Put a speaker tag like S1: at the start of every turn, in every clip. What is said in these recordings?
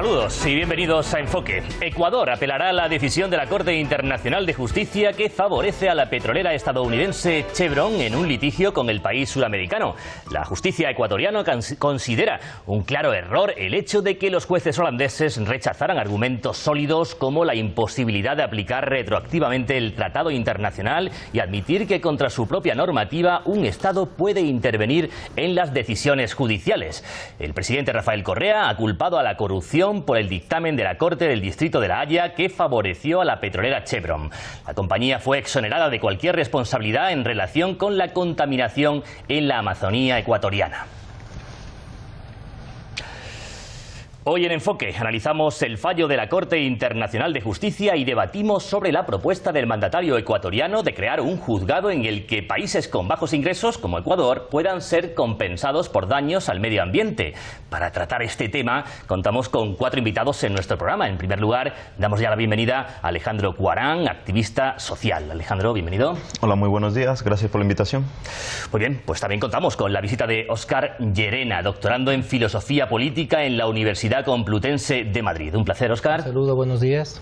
S1: Saludos y bienvenidos a Enfoque. Ecuador apelará a la decisión de la Corte Internacional de Justicia que favorece a la petrolera estadounidense Chevron en un litigio con el país sudamericano. La justicia ecuatoriana considera un claro error el hecho de que los jueces holandeses rechazaran argumentos sólidos como la imposibilidad de aplicar retroactivamente el tratado internacional y admitir que contra su propia normativa un Estado puede intervenir en las decisiones judiciales. El presidente Rafael Correa ha culpado a la corrupción por el dictamen de la Corte del Distrito de La Haya que favoreció a la petrolera Chevron. La compañía fue exonerada de cualquier responsabilidad en relación con la contaminación en la Amazonía ecuatoriana. Hoy en Enfoque analizamos el fallo de la Corte Internacional de Justicia y debatimos sobre la propuesta del mandatario ecuatoriano de crear un juzgado en el que países con bajos ingresos, como Ecuador, puedan ser compensados por daños al medio ambiente. Para tratar este tema contamos con 4 invitados en nuestro programa. En primer lugar, damos ya la bienvenida a Alejandro Cuarán, activista social. Alejandro, bienvenido.
S2: Hola, muy buenos días. Gracias por la invitación.
S1: Muy bien, pues también contamos con la visita de Óscar Llerena, doctorando en Filosofía Política en la Universidad Complutense de Madrid. Un placer, Óscar.
S3: Un saludo, buenos días.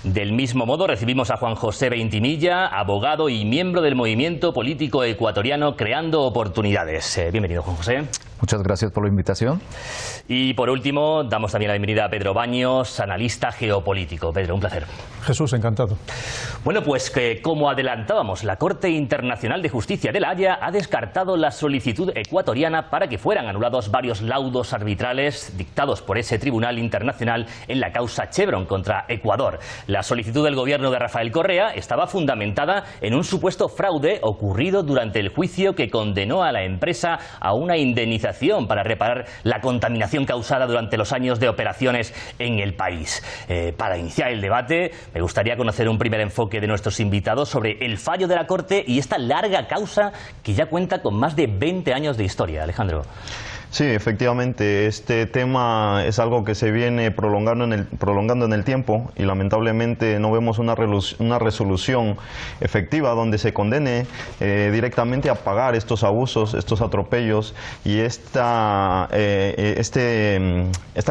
S1: Del mismo modo recibimos a Juan José Veintimilla, abogado y miembro del movimiento político ecuatoriano Creando Oportunidades. Bienvenido, Juan José.
S4: Muchas gracias por la invitación.
S1: Y por último, damos también la bienvenida a Pedro Baños, analista geopolítico. Pedro, un placer.
S5: Jesús, encantado.
S1: Bueno, pues como adelantábamos, la Corte Internacional de Justicia de La Haya ha descartado la solicitud ecuatoriana para que fueran anulados varios laudos arbitrales dictados por ese Tribunal Internacional en la causa Chevron contra Ecuador. La solicitud del gobierno de Rafael Correa estaba fundamentada en un supuesto fraude ocurrido durante el juicio que condenó a la empresa a una indemnización para reparar la contaminación causada durante los años de operaciones en el país. Para iniciar el debate, me gustaría conocer un primer enfoque de nuestros invitados sobre el fallo de la Corte y esta larga causa que ya cuenta con más de 20 años de historia. Alejandro.
S2: Sí, efectivamente, este tema es algo que se viene prolongando en el tiempo y lamentablemente no vemos una resolución efectiva donde se condene directamente a pagar estos abusos, estos atropellos y esta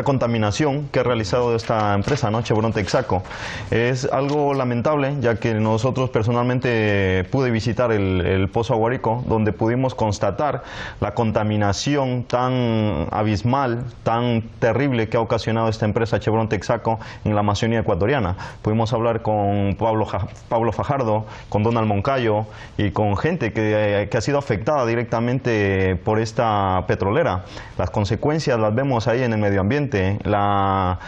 S2: contaminación que ha realizado esta empresa, ¿no? Chevron Texaco. Es algo lamentable, ya que nosotros personalmente pude visitar el Pozo Aguarico, donde pudimos constatar la contaminación tan abismal, tan terrible que ha ocasionado esta empresa Chevron Texaco en la Amazonía ecuatoriana. Pudimos hablar con Pablo Fajardo, con Donald Moncayo y con gente que ha sido afectada directamente por esta petrolera. Las consecuencias las vemos ahí en el medio ambiente. La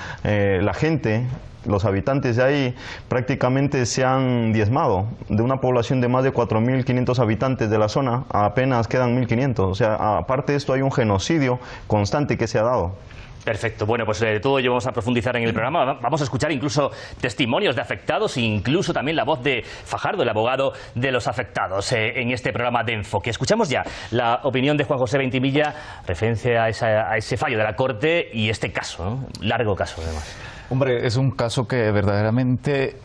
S2: gente, los habitantes de ahí prácticamente se han diezmado. De una población de más de 4.500 habitantes de la zona, apenas quedan 1.500. O sea, aparte de esto hay un genocidio constante que se ha dado.
S1: Perfecto. Bueno, pues de todo ello vamos a profundizar en el programa. Vamos a escuchar incluso testimonios de afectados e incluso también la voz de Fajardo, el abogado de los afectados, en este programa de Enfoque. Escuchamos ya la opinión de Juan José Veintimilla referencia a ese fallo de la Corte y este caso, ¿no? Largo caso, además.
S4: Hombre, es un caso que verdaderamente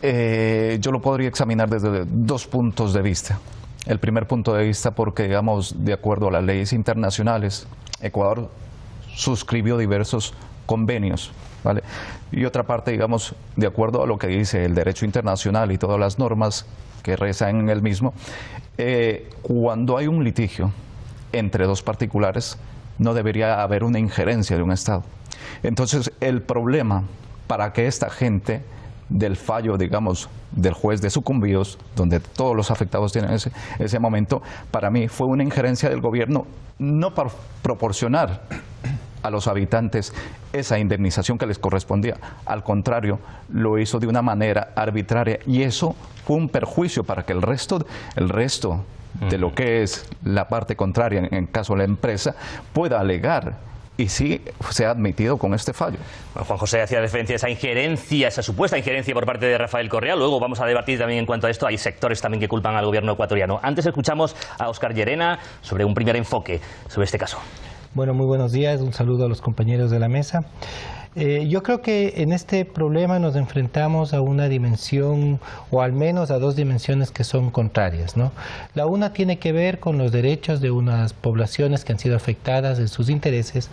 S4: yo lo podría examinar desde 2 puntos de vista. El primer punto de vista porque, digamos, de acuerdo a las leyes internacionales, Ecuador suscribió diversos convenios, ¿vale? Y otra parte, digamos, de acuerdo a lo que dice el derecho internacional y todas las normas que rezan en el mismo, cuando hay un litigio entre 2 particulares, no debería haber una injerencia de un Estado. Entonces, el problema para que esta gente del fallo, digamos, del juez de sucumbidos, donde todos los afectados tienen ese momento, para mí fue una injerencia del gobierno no para proporcionar a los habitantes esa indemnización que les correspondía. Al contrario, lo hizo de una manera arbitraria y eso fue un perjuicio para que el resto de lo que es la parte contraria, en caso de la empresa, pueda alegar. Y sí se ha admitido con este fallo.
S1: Bueno, Juan José hacía referencia a esa injerencia, esa supuesta injerencia por parte de Rafael Correa. Luego vamos a debatir también en cuanto a esto. Hay sectores también que culpan al gobierno ecuatoriano. Antes escuchamos a Óscar Llerena sobre un primer enfoque sobre este caso.
S3: Bueno, muy buenos días. Un saludo a los compañeros de la mesa. Yo creo que en este problema nos enfrentamos a una dimensión, o al menos a dos dimensiones que son contrarias, ¿no? La una tiene que ver con los derechos de unas poblaciones que han sido afectadas en sus intereses,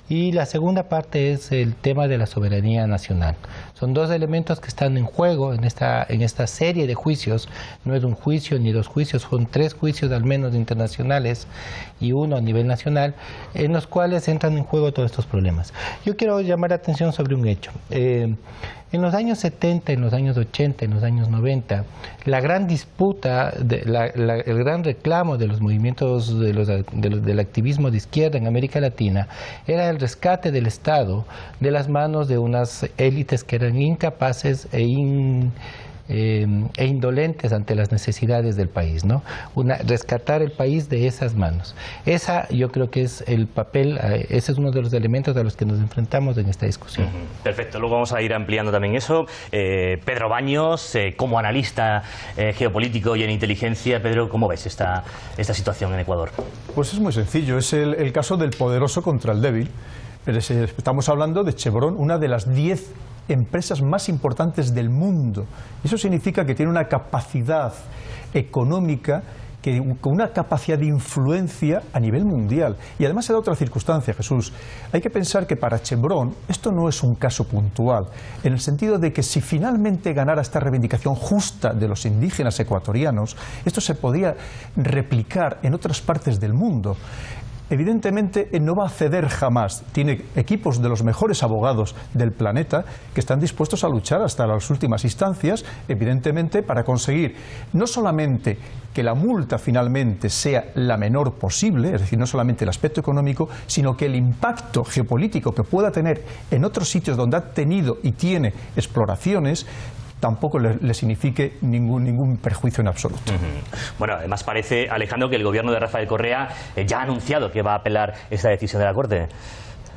S3: Y la segunda parte es el tema de la soberanía nacional. Son dos elementos que están en juego en esta serie de juicios. No es un juicio ni dos juicios, son 3 juicios al menos internacionales y uno a nivel nacional, en los cuales entran en juego todos estos problemas. Yo quiero llamar la atención sobre un hecho. En los años 70, en los años 80, en los años 90, la gran disputa, el gran reclamo de los movimientos del activismo de izquierda en América Latina era el rescate del Estado de las manos de unas élites que eran incapaces e indolentes ante las necesidades del país, ¿no? Rescatar el país de esas manos. Yo creo que es el papel, ese es uno de los elementos a los que nos enfrentamos en esta discusión.
S1: Perfecto, luego vamos a ir ampliando también eso. Pedro Baños, como analista geopolítico y en inteligencia, Pedro, ¿cómo ves esta situación en Ecuador?
S5: Pues es muy sencillo, es el caso del poderoso contra el débil. Estamos hablando de Chevron, una de las 10 empresas más importantes del mundo. Eso significa que tiene una capacidad económica, con una capacidad de influencia a nivel mundial. Y además se da otra circunstancia, Jesús. Hay que pensar que para Chevron esto no es un caso puntual, en el sentido de que si finalmente ganara esta reivindicación justa de los indígenas ecuatorianos, esto se podría replicar en otras partes del mundo. Evidentemente no va a ceder jamás. Tiene equipos de los mejores abogados del planeta que están dispuestos a luchar hasta las últimas instancias, evidentemente para conseguir no solamente que la multa finalmente sea la menor posible, es decir, no solamente el aspecto económico, sino que el impacto geopolítico que pueda tener en otros sitios donde ha tenido y tiene exploraciones tampoco le signifique ningún perjuicio en absoluto.
S1: Bueno, además parece, Alejandro, que el gobierno de Rafael Correa ya ha anunciado que va a apelar esta decisión de la Corte.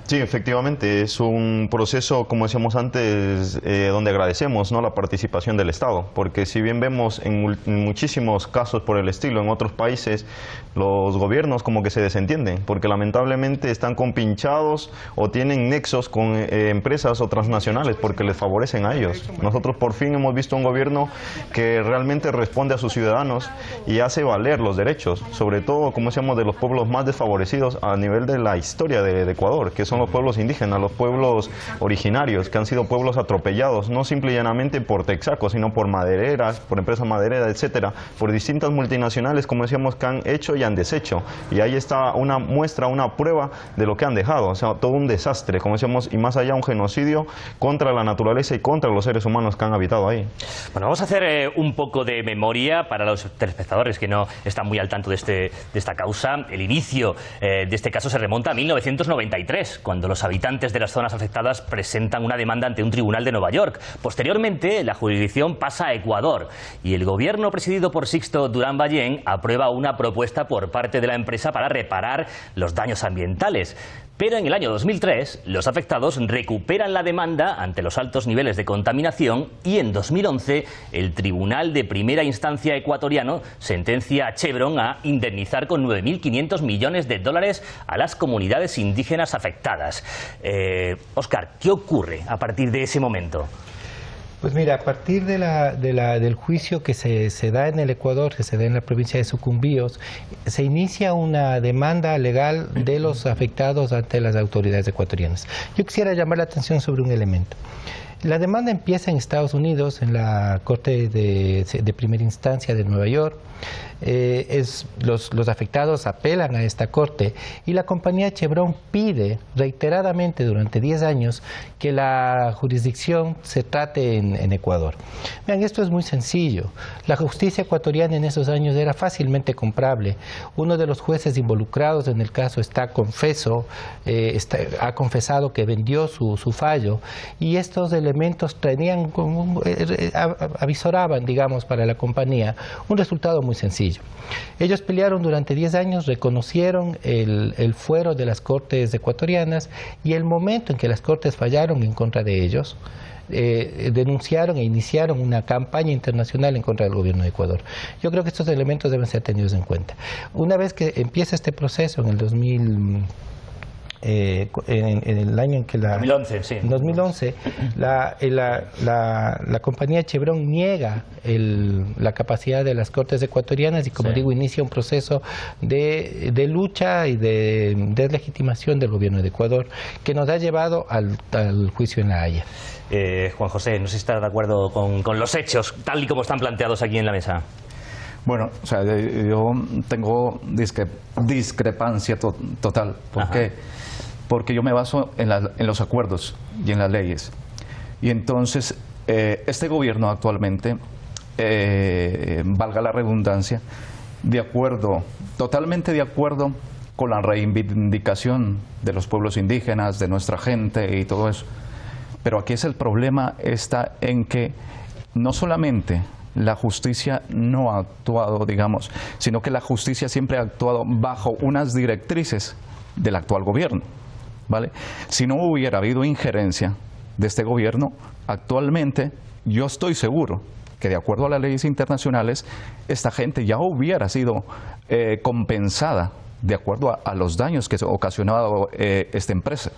S2: Sí, efectivamente, es un proceso, como decíamos antes, donde agradecemos, ¿no?, la participación del Estado, porque si bien vemos en muchísimos casos por el estilo en otros países, los gobiernos como que se desentienden, porque lamentablemente están compinchados o tienen nexos con empresas o transnacionales porque les favorecen a ellos. Nosotros por fin hemos visto un gobierno que realmente responde a sus ciudadanos y hace valer los derechos, sobre todo, como decíamos, de los pueblos más desfavorecidos a nivel de la historia de Ecuador, que son los pueblos indígenas, los pueblos originarios, que han sido pueblos atropellados, no simple y llanamente por Texaco, sino por madereras, por empresas madereras, etcétera, por distintas multinacionales, como decíamos, que han hecho y han deshecho. Y ahí está una muestra, una prueba de lo que han dejado, o sea, todo un desastre, como decíamos, y más allá un genocidio contra la naturaleza y contra los seres humanos que han habitado ahí.
S1: Bueno, vamos a hacer un poco de memoria para los telespectadores que no están muy al tanto de esta causa. El inicio de este caso se remonta a 1993, cuando los habitantes de las zonas afectadas presentan una demanda ante un tribunal de Nueva York. Posteriormente, la jurisdicción pasa a Ecuador y el gobierno presidido por Sixto Durán Ballén aprueba una propuesta por parte de la empresa para reparar los daños ambientales. Pero en el año 2003, los afectados recuperan la demanda ante los altos niveles de contaminación y en 2011 el Tribunal de Primera Instancia ecuatoriano sentencia a Chevron a indemnizar con 9.500 millones de dólares a las comunidades indígenas afectadas. Óscar, ¿qué ocurre a partir de ese momento?
S3: Pues mira, a partir del juicio que se da en el Ecuador, que se da en la provincia de Sucumbíos, se inicia una demanda legal de los afectados ante las autoridades ecuatorianas. Yo quisiera llamar la atención sobre un elemento. La demanda empieza en Estados Unidos, en la Corte de Primera Instancia de Nueva York. Los afectados apelan a esta corte y la compañía Chevron pide reiteradamente durante 10 años que la jurisdicción se trate en Ecuador. Vean, esto es muy sencillo. La justicia ecuatoriana en esos años era fácilmente comprable. Uno de los jueces involucrados en el caso ha confesado que vendió su fallo, y estos elementos avisoraban, digamos, para la compañía un resultado muy sencillo. Ellos pelearon durante 10 años, reconocieron el fuero de las cortes ecuatorianas, y el momento en que las cortes fallaron en contra de ellos, denunciaron e iniciaron una campaña internacional en contra del gobierno de Ecuador. Yo creo que estos elementos deben ser tenidos en cuenta. Una vez que empieza este proceso en el en el año en que
S1: 2011, sí.
S3: En 2011, la compañía Chevron niega la capacidad de las Cortes ecuatorianas y, como digo, inicia un proceso de lucha y de deslegitimación del gobierno de Ecuador que nos ha llevado al juicio en La Haya.
S1: Juan José, no sé si estás de acuerdo con los hechos, tal y como están planteados aquí en la mesa.
S4: Bueno, o sea, yo tengo discrepancia total. ¿Por qué? Porque yo me baso en los acuerdos y en las leyes. Y entonces, este gobierno actualmente, valga la redundancia, totalmente de acuerdo con la reivindicación de los pueblos indígenas, de nuestra gente y todo eso. Pero aquí el problema está en que no solamente la justicia no ha actuado, digamos, sino que la justicia siempre ha actuado bajo unas directrices del actual gobierno, ¿vale? Si no hubiera habido injerencia de este gobierno, actualmente yo estoy seguro que, de acuerdo a las leyes internacionales, esta gente ya hubiera sido compensada de acuerdo a los daños que ha ocasionado esta empresa.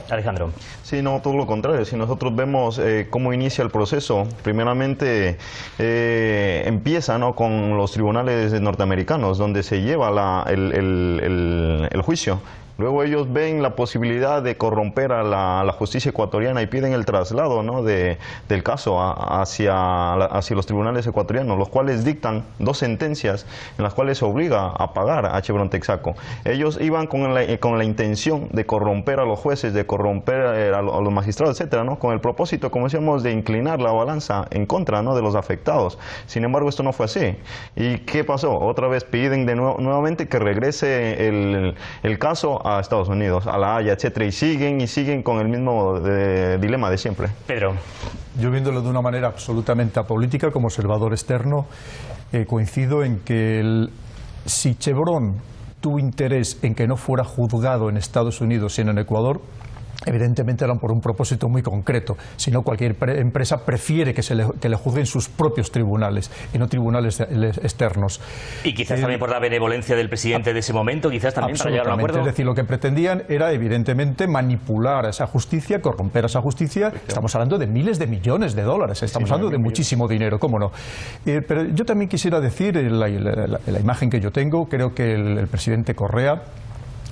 S1: Alejandro.
S2: Sí, no, todo lo contrario. Si nosotros vemos cómo inicia el proceso, primeramente empieza, ¿no?, con los tribunales norteamericanos, donde se lleva el juicio. Luego ellos ven la posibilidad de corromper a la justicia ecuatoriana y piden el traslado, ¿no?, del caso hacia los tribunales ecuatorianos, los cuales dictan 2 sentencias en las cuales se obliga a pagar a Chevron Texaco. Ellos iban con la intención de corromper a los jueces, de corromper a los magistrados, etcétera, ¿no?, con el propósito, como decíamos, de inclinar la balanza en contra, ¿no?, de los afectados. Sin embargo, esto no fue así. ¿Y qué pasó? Otra vez piden nuevamente que regrese el caso a Estados Unidos, a La Haya, etcétera, y siguen con el mismo dilema de siempre.
S1: Pedro.
S5: Yo, viéndolo de una manera absolutamente apolítica, como observador externo, coincido en que si Chevron tuvo interés en que no fuera juzgado en Estados Unidos sino en Ecuador, evidentemente eran por un propósito muy concreto. Si no, cualquier empresa prefiere que le juzguen sus propios tribunales y no tribunales externos.
S1: Y quizás también por la benevolencia del presidente de ese momento, quizás también para llegar a un acuerdo.
S5: Es decir, lo que pretendían era, evidentemente, manipular a esa justicia, corromper a esa justicia. Estamos hablando de miles de millones de dólares, estamos hablando de muchísimo dinero, ¿cómo no? Pero yo también quisiera decir, la imagen que yo tengo, creo que el presidente Correa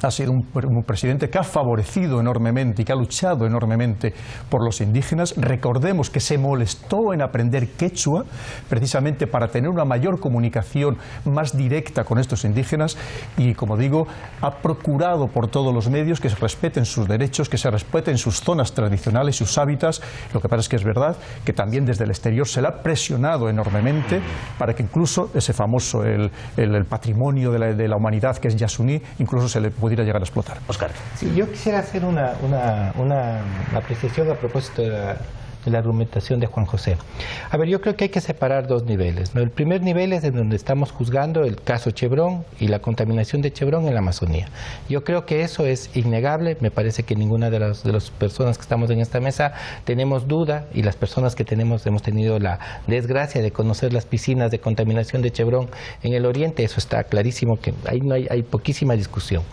S5: ha sido un presidente que ha favorecido enormemente y que ha luchado enormemente por los indígenas. Recordemos que se molestó en aprender quechua precisamente para tener una mayor comunicación más directa con estos indígenas y, como digo, ha procurado por todos los medios que se respeten sus derechos, que se respeten sus zonas tradicionales, sus hábitats. Lo que pasa es que es verdad que también desde el exterior se le ha presionado enormemente para que incluso ese famoso, el patrimonio de la humanidad, que es Yasuní, incluso se le pudiera llegar a explotar.
S1: Óscar.
S3: Sí, yo quisiera hacer una apreciación a propósito de la argumentación de Juan José. A ver, yo creo que hay que separar 2 niveles, ¿no? El primer nivel es en donde estamos juzgando el caso Chevron y la contaminación de Chevron en la Amazonía. Yo creo que eso es innegable. Me parece que ninguna de las personas que estamos en esta mesa tenemos duda, y las personas que hemos tenido la desgracia de conocer las piscinas de contaminación de Chevron en el oriente, eso está clarísimo, que ahí no hay poquísima discusión.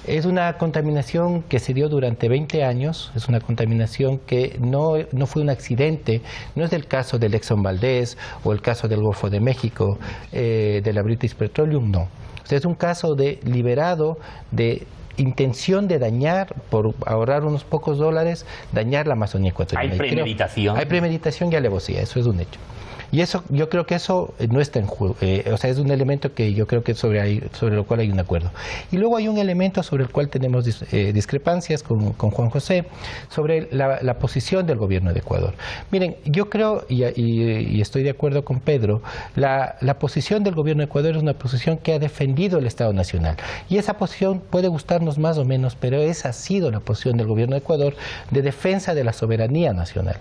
S3: Es una contaminación que se dio durante 20 años, es una contaminación que no fue un accidente, no es del caso del Exxon Valdez o el caso del Golfo de México, de la British Petroleum, no. O sea, es un caso liberado de intención de dañar, por ahorrar unos pocos dólares, dañar la Amazonía ecuatoriana.
S1: ¿Hay premeditación?
S3: Hay premeditación y alevosía, eso es un hecho. Y eso, yo creo que eso no está en juego, o sea, es un elemento que yo creo que sobre lo cual hay un acuerdo. Y luego hay un elemento sobre el cual tenemos discrepancias con Juan José, sobre la posición del gobierno de Ecuador. Miren, yo creo, y estoy de acuerdo con Pedro, la posición del gobierno de Ecuador es una posición que ha defendido el Estado Nacional. Y esa posición puede gustarnos más o menos, pero esa ha sido la posición del gobierno de Ecuador de defensa de la soberanía nacional.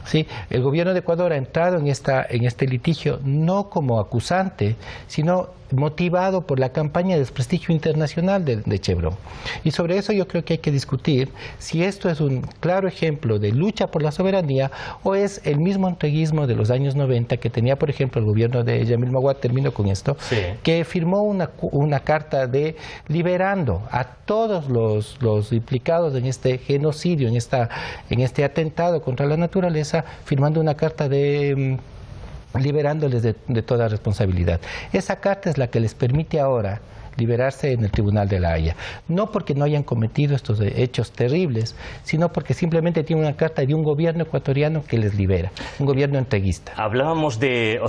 S3: ¿Sí? El gobierno de Ecuador ha entrado en este litigio no como acusante, sino motivado por la campaña de desprestigio internacional de Chevron. Y sobre eso yo creo que hay que discutir si esto es un claro ejemplo de lucha por la soberanía o es el mismo entreguismo de los años 90 que tenía, por ejemplo, el gobierno de Yamil Maguad, termino con esto, sí, que firmó una carta de liberando a todos los implicados en este genocidio, en este atentado contra la naturaleza, firmando una carta de liberándoles de toda responsabilidad. Esa carta es la que les permite ahora liberarse en el Tribunal de la Haya. No porque no hayan cometido estos hechos terribles, sino porque simplemente tienen una carta de un gobierno ecuatoriano que les libera, un gobierno entreguista.
S1: Hablábamos de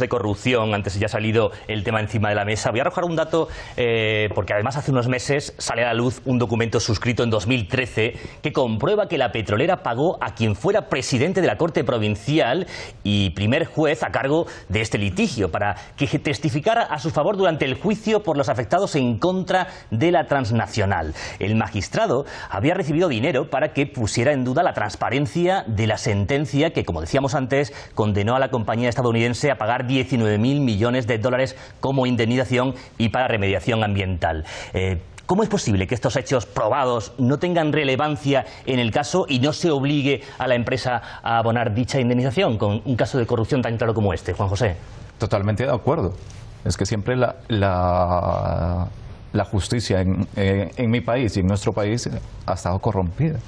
S1: corrupción, antes ya ha salido el tema encima de la mesa. Voy a arrojar un dato, porque además hace unos meses sale a la luz un documento suscrito en 2013 que comprueba que la petrolera pagó a quien fuera presidente de la Corte Provincial y primer juez a cargo de este litigio, para que testificara a su favor durante el juicio por los afectados en contra de la transnacional. El magistrado había recibido dinero para que pusiera en duda la transparencia de la sentencia que, como decíamos antes, condenó a la compañía estadounidense a pagar 19.000 millones de dólares como indemnización y para remediación ambiental. ¿Cómo es posible que estos hechos probados no tengan relevancia en el caso y no se obligue a la empresa a abonar dicha indemnización con un caso de corrupción tan claro como este, Juan José?
S4: Totalmente de acuerdo. Es que siempre la justicia en mi país y en nuestro país ha estado corrompida.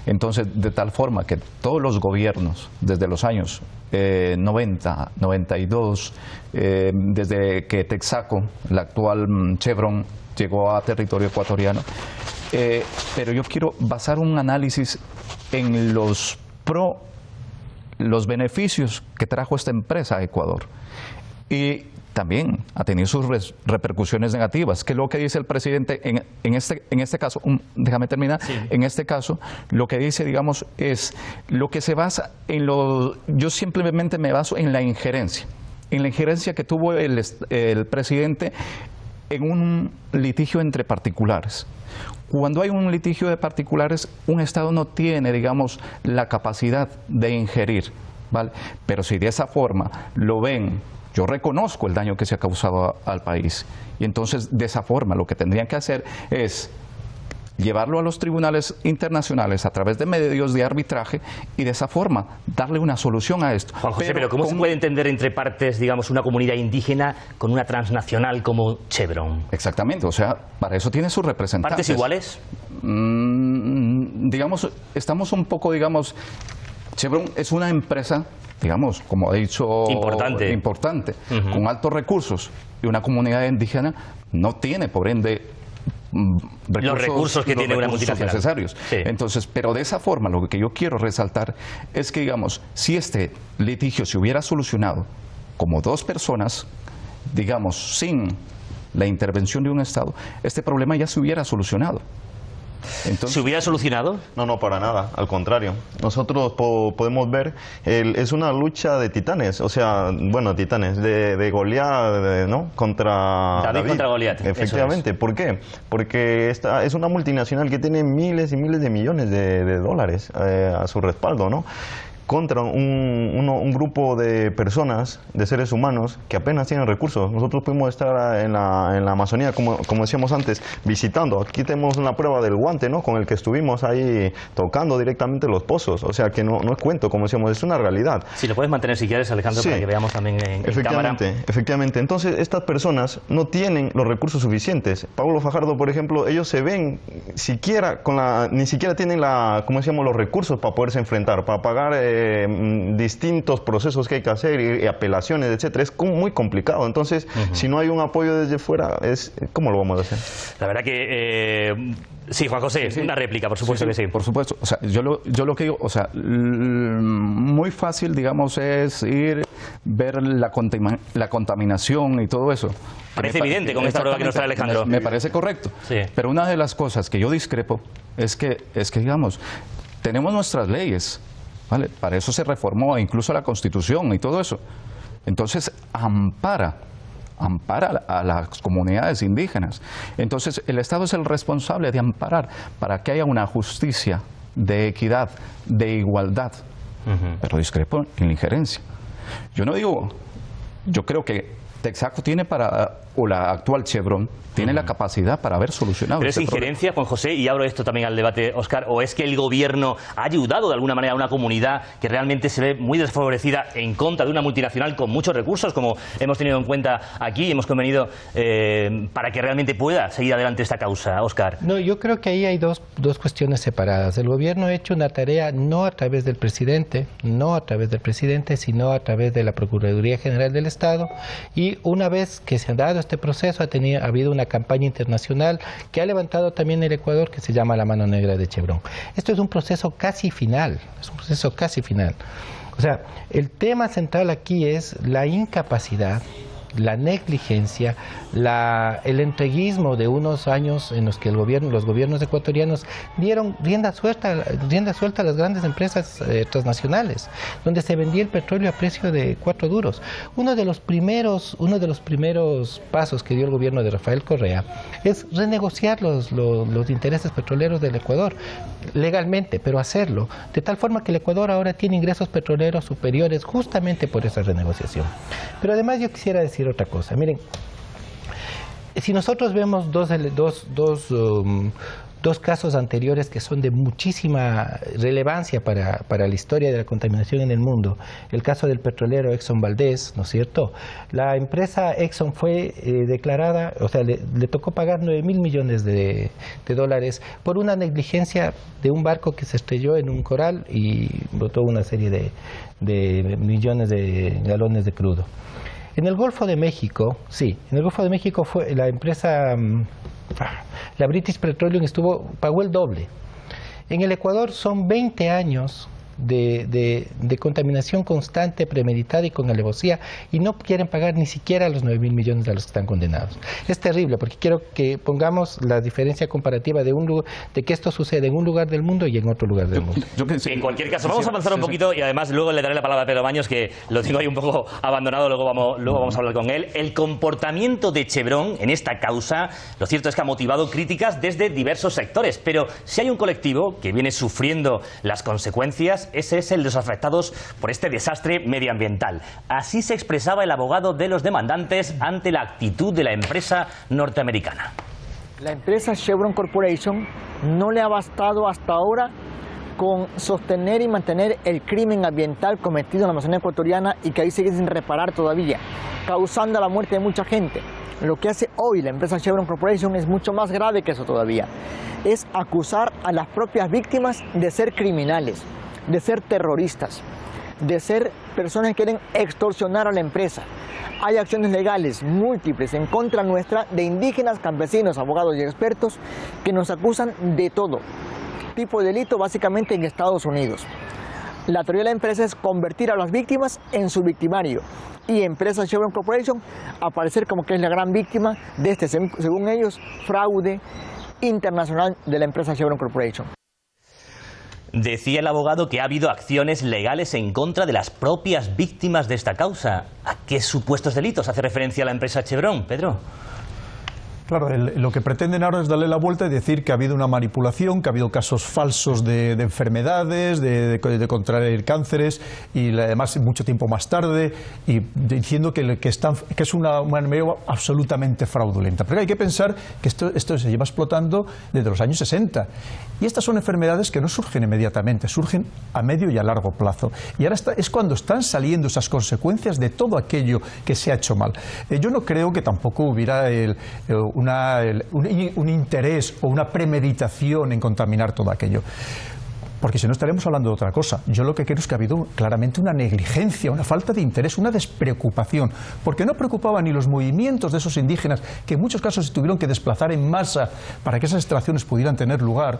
S4: Entonces, de tal forma que todos los gobiernos, desde los años 90, 92, desde que Texaco, la actual Chevron, llegó a territorio ecuatoriano, pero yo quiero basar un análisis en los beneficios que trajo esta empresa a Ecuador. Y también ha tenido sus repercusiones negativas, que es lo que dice el presidente en este caso, déjame terminar, sí. En este caso, lo que dice, digamos, es lo que se basa en yo simplemente me baso en la injerencia que tuvo el presidente en un litigio entre particulares. Cuando hay un litigio de particulares, un Estado no tiene, digamos, la capacidad de ingerir, ¿vale? Pero si de esa forma lo ven, yo reconozco el daño que se ha causado al país. Y entonces, de esa forma, lo que tendrían que hacer es llevarlo a los tribunales internacionales a través de medios de arbitraje y de esa forma darle una solución a esto.
S1: Juan José, pero ¿cómo se puede entender entre partes, digamos, una comunidad indígena con una transnacional como Chevron?
S4: Exactamente, o sea, para eso tiene sus representantes.
S1: ¿Partes iguales?
S4: Digamos, estamos un poco, digamos, Chevron es una empresa, digamos, como ha dicho, importante, con altos recursos, y una comunidad indígena no tiene, por ende,
S1: los recursos que tiene una multinacional
S4: necesarios. Sí. Entonces, pero de esa forma, lo que yo quiero resaltar es que, digamos, si este litigio se hubiera solucionado como dos personas, digamos, sin la intervención de un Estado, este problema ya se hubiera solucionado.
S1: Entonces, ¿se hubiera solucionado?
S2: No, para nada, al contrario. Nosotros podemos ver, es una lucha de titanes, o sea, bueno, titanes, de Goliat, ¿no? Contra
S1: David contra Goliat.
S2: Efectivamente, ¿por qué? Porque esta es una multinacional que tiene miles y miles de millones de dólares a su respaldo, ¿no? Contra un grupo de personas, de seres humanos, que apenas tienen recursos. Nosotros pudimos estar en la Amazonía, como decíamos antes, visitando. Aquí tenemos una prueba del guante, ¿no? Con el que estuvimos ahí tocando directamente los pozos. O sea que no es cuento, como decíamos, es una realidad.
S1: Si lo puedes mantener si quieres, Alejandro, sí, para que veamos también en cámara.
S2: Efectivamente. Entonces, estas personas no tienen los recursos suficientes. Pablo Fajardo, por ejemplo, ellos se ven ni siquiera tienen como decíamos, los recursos para poderse enfrentar, para pagar distintos procesos que hay que hacer y apelaciones, etcétera. Es muy complicado. Entonces, si no hay un apoyo desde fuera, ¿cómo lo vamos a hacer?
S1: La verdad que sí, Juan José, sí. Una réplica, por supuesto que sí.
S4: Por supuesto. O sea, yo lo que digo, o sea, muy fácil, digamos, es ver la contaminación y todo eso.
S1: Parece evidente con esta prueba que nos trae Alejandro.
S4: Me parece correcto. Sí. Pero una de las cosas que yo discrepo es que digamos, tenemos nuestras leyes, ¿vale? Para eso se reformó incluso la Constitución y todo eso. Entonces, ampara a las comunidades indígenas. Entonces, el Estado es el responsable de amparar para que haya una justicia de equidad, de igualdad. Pero discrepo en la injerencia. Yo creo que Texaco tiene para o la actual Chevron tiene la capacidad para haber solucionado.
S1: ¿Pero es injerencia, Juan José, y abro esto también al debate, Óscar, o es que el gobierno ha ayudado de alguna manera a una comunidad que realmente se ve muy desfavorecida en contra de una multinacional con muchos recursos, como hemos tenido en cuenta aquí y hemos convenido, para que realmente pueda seguir adelante esta causa, Óscar?
S3: No, yo creo que ahí hay dos cuestiones separadas. El gobierno ha hecho una tarea no a través del presidente, sino a través de la Procuraduría General del Estado, y una vez que se ha dado este proceso ha habido una campaña internacional que ha levantado también el Ecuador, que se llama La Mano Negra de Chevron. Esto es un proceso casi final, O sea, el tema central aquí es la incapacidad, la negligencia, el entreguismo de unos años en los que los gobiernos ecuatorianos dieron rienda suelta a las grandes empresas transnacionales, donde se vendía el petróleo a precio de 4 duros. Uno de los primeros pasos que dio el gobierno de Rafael Correa es renegociar los intereses petroleros del Ecuador, legalmente, pero hacerlo, de tal forma que el Ecuador ahora tiene ingresos petroleros superiores justamente por esa renegociación. Pero además yo quisiera decir otra cosa. Miren, si nosotros vemos dos casos anteriores que son de muchísima relevancia para la historia de la contaminación en el mundo, el caso del petrolero Exxon Valdez, ¿no es cierto? La empresa Exxon fue declarada, o sea, le tocó pagar 9.000 millones de dólares por una negligencia de un barco que se estrelló en un coral y botó una serie de millones de galones de crudo. En el Golfo de México, fue la empresa, la British Petroleum pagó el doble. En el Ecuador son 20 años de contaminación constante, premeditada y con alevosía, y no quieren pagar ni siquiera los 9.000 millones a los que están condenados. Es terrible, porque quiero que pongamos la diferencia comparativa de que esto sucede en un lugar del mundo y en otro lugar del mundo.
S1: En cualquier caso, vamos a avanzar un poquito, y además luego le daré la palabra a Pedro Baños, que lo tengo ahí un poco abandonado, luego vamos a hablar con él. El comportamiento de Chevron en esta causa, lo cierto es que ha motivado críticas desde diversos sectores, pero si hay un colectivo que viene sufriendo las consecuencias, ese es el de los afectados por este desastre medioambiental. Así se expresaba el abogado de los demandantes ante la actitud de la empresa norteamericana.
S6: La empresa Chevron Corporation no le ha bastado hasta ahora con sostener y mantener el crimen ambiental cometido en la Amazonía ecuatoriana y que ahí sigue sin reparar todavía, causando la muerte de mucha gente. Lo que hace hoy la empresa Chevron Corporation es mucho más grave que eso todavía. Es acusar a las propias víctimas de ser criminales, de ser terroristas, de ser personas que quieren extorsionar a la empresa. Hay acciones legales múltiples en contra nuestra de indígenas, campesinos, abogados y expertos que nos acusan de todo tipo de delito, básicamente en Estados Unidos. La teoría de la empresa es convertir a las víctimas en su victimario y empresa Chevron Corporation aparecer como que es la gran víctima de este, según ellos, fraude internacional de la empresa Chevron Corporation.
S1: Decía el abogado que ha habido acciones legales en contra de las propias víctimas de esta causa. ¿A qué supuestos delitos hace referencia la empresa Chevron, Pedro?
S5: Claro, lo que pretenden ahora es darle la vuelta y decir que ha habido una manipulación, que ha habido casos falsos de enfermedades, de contraer cánceres, y además mucho tiempo más tarde, y diciendo que es una manera absolutamente fraudulenta. Pero hay que pensar que esto se lleva explotando desde los años 60. Y estas son enfermedades que no surgen inmediatamente, surgen a medio y a largo plazo. Y ahora es cuando están saliendo esas consecuencias de todo aquello que se ha hecho mal. Yo no creo que tampoco hubiera un interés o una premeditación en contaminar todo aquello, porque si no estaremos hablando de otra cosa. Yo lo que creo es que ha habido claramente una negligencia, una falta de interés, una despreocupación, porque no preocupaban ni los movimientos de esos indígenas, que en muchos casos se tuvieron que desplazar en masa para que esas extracciones pudieran tener lugar,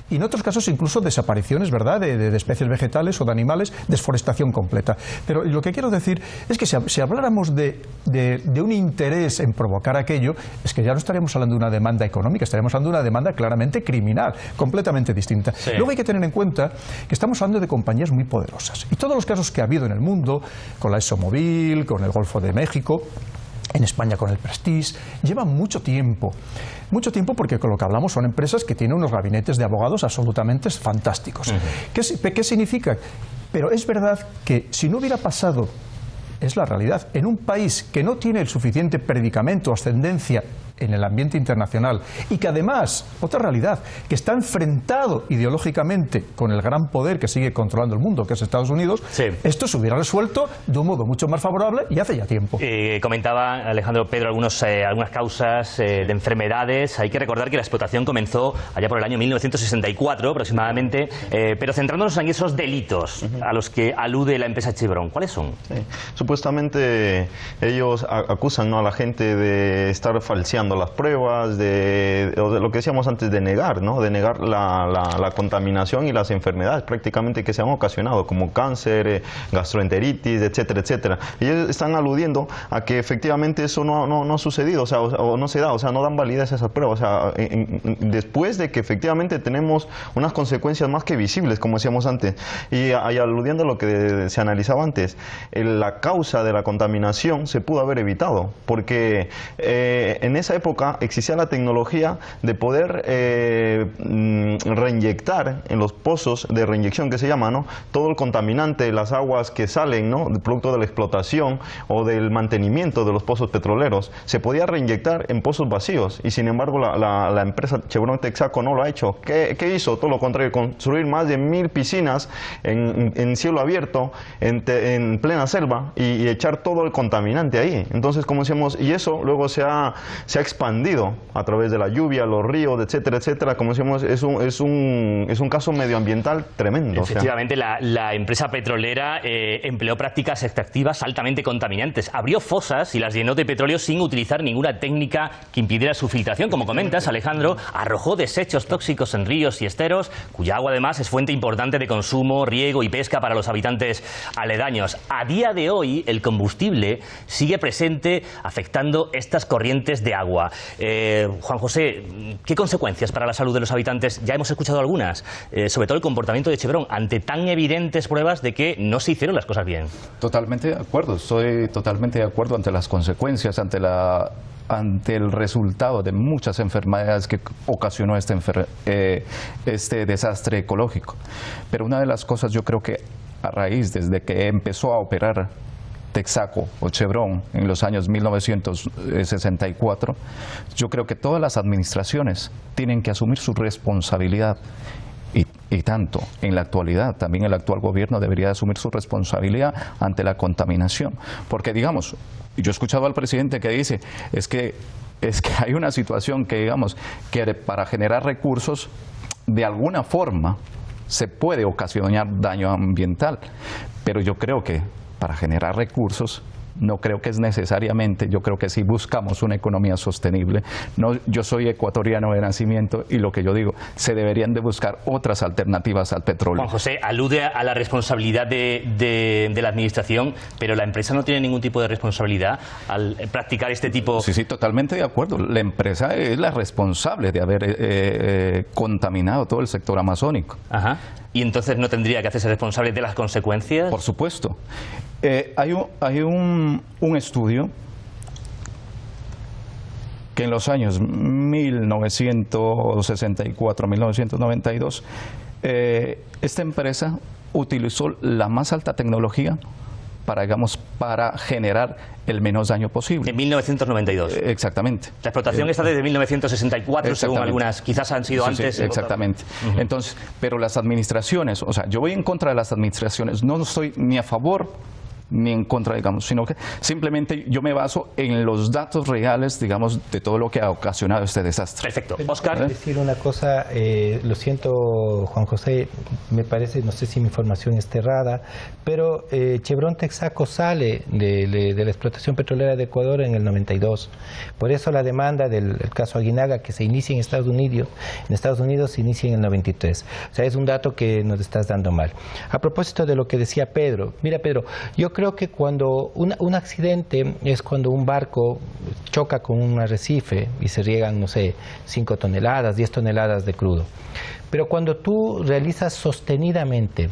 S5: y en otros casos incluso desapariciones, ¿verdad?, de especies vegetales o de animales, desforestación completa. Pero lo que quiero decir es que si habláramos de un interés en provocar aquello, es que ya no estaríamos hablando de una demanda económica, estaríamos hablando de una demanda claramente criminal, completamente distinta. Sí. Luego hay que tener en cuenta que estamos hablando de compañías muy poderosas, y todos los casos que ha habido en el mundo, con la ExxonMobil, con el Golfo de México, en España con el Prestige, llevan mucho tiempo porque con lo que hablamos son empresas que tienen unos gabinetes de abogados absolutamente fantásticos. ¿Qué significa? Pero es verdad que si no hubiera pasado es la realidad. En un país que no tiene el suficiente predicamento o ascendencia en el ambiente internacional y que además, otra realidad, que está enfrentado ideológicamente con el gran poder que sigue controlando el mundo, que es Estados Unidos, sí, esto se hubiera resuelto de un modo mucho más favorable y hace ya tiempo.
S1: Comentaba Alejandro Pedro algunas causas de enfermedades. Hay que recordar que la explotación comenzó allá por el año 1964 aproximadamente, pero centrándonos en esos delitos a los que alude la empresa Chevron, ¿cuáles son?
S2: Sí. Supuestamente ellos acusan, ¿no?, a la gente de estar falseando las pruebas, de lo que decíamos antes, de negar, ¿no?, de negar la contaminación y las enfermedades prácticamente que se han ocasionado, como cáncer, gastroenteritis, etcétera, etcétera. Y ellos están aludiendo a que efectivamente eso no ha sucedido, o no se da, o sea, no dan validez a esas pruebas, o sea, después de que efectivamente tenemos unas consecuencias más que visibles, como decíamos antes, y aludiendo a lo que se analizaba antes, la causa de la contaminación se pudo haber evitado, porque en esa época existía la tecnología de poder reinyectar en los pozos de reinyección, que se llama, ¿no?, todo el contaminante, las aguas que salen, ¿no?, producto de la explotación o del mantenimiento de los pozos petroleros, se podía reinyectar en pozos vacíos, y sin embargo la empresa Chevron Texaco no lo ha hecho. ¿Qué hizo? Todo lo contrario, construir más de 1000 piscinas en cielo abierto, en plena selva, y echar todo el contaminante ahí. Entonces, como decíamos, y eso luego se ha expandido a través de la lluvia, los ríos, etcétera, etcétera. Como decíamos, es un caso medioambiental tremendo.
S1: Efectivamente, o sea, la empresa petrolera empleó prácticas extractivas altamente contaminantes. Abrió fosas y las llenó de petróleo sin utilizar ninguna técnica que impidiera su filtración. Como comentas, Alejandro, arrojó desechos tóxicos en ríos y esteros, cuya agua además es fuente importante de consumo, riego y pesca para los habitantes aledaños. A día de hoy, el combustible sigue presente, afectando estas corrientes de agua. Juan José, ¿qué consecuencias para la salud de los habitantes? Ya hemos escuchado algunas, sobre todo el comportamiento de Chevron ante tan evidentes pruebas de que no se hicieron las cosas bien.
S4: Totalmente de acuerdo, estoy totalmente de acuerdo ante las consecuencias, ante el resultado de muchas enfermedades que ocasionó este desastre ecológico. Pero una de las cosas, yo creo que a raíz, desde que empezó a operar Texaco o Chevron en los años 1964, yo creo que todas las administraciones tienen que asumir su responsabilidad. Y tanto en la actualidad, también el actual gobierno debería asumir su responsabilidad ante la contaminación. Porque, digamos, yo he escuchado al presidente que dice, es que hay una situación que, digamos, que para generar recursos, de alguna forma, se puede ocasionar daño ambiental. Pero yo creo que para generar recursos, no creo que es necesariamente, yo creo que si buscamos una economía sostenible, yo soy ecuatoriano de nacimiento y lo que yo digo, se deberían de buscar otras alternativas al petróleo.
S1: Juan José, alude a la responsabilidad de la administración, pero la empresa no tiene ningún tipo de responsabilidad al practicar este tipo...
S4: Sí, totalmente de acuerdo. La empresa es la responsable de haber contaminado todo el sector amazónico.
S1: Ajá. ¿Y entonces no tendría que hacerse responsable de las consecuencias?
S4: Por supuesto. Hay un estudio que en los años 1964-1992 esta empresa utilizó la más alta tecnología para generar el menos daño posible.
S1: En 1992.
S4: Exactamente.
S1: La explotación está desde 1964, según algunas, quizás han sido antes.
S4: Sí, exactamente. Entonces, pero las administraciones, o sea, yo voy en contra de las administraciones, no estoy ni a favor ni en contra, digamos, sino que simplemente yo me baso en los datos reales, digamos, de todo lo que ha ocasionado este desastre.
S1: Perfecto. Oscar.
S3: Decir una cosa, lo siento, Juan José, me parece, no sé si mi información está errada, pero Chevron Texaco sale de la explotación petrolera de Ecuador en el 92. Por eso la demanda del caso Aguinaga, que se inicia en Estados Unidos se inicia en el 93. O sea, es un dato que nos estás dando mal. A propósito de lo que decía Pedro, mira, Pedro, yo creo que cuando un accidente es cuando un barco choca con un arrecife y se riegan, no sé, 5 toneladas, 10 toneladas de crudo. Pero cuando tú realizas sostenidamente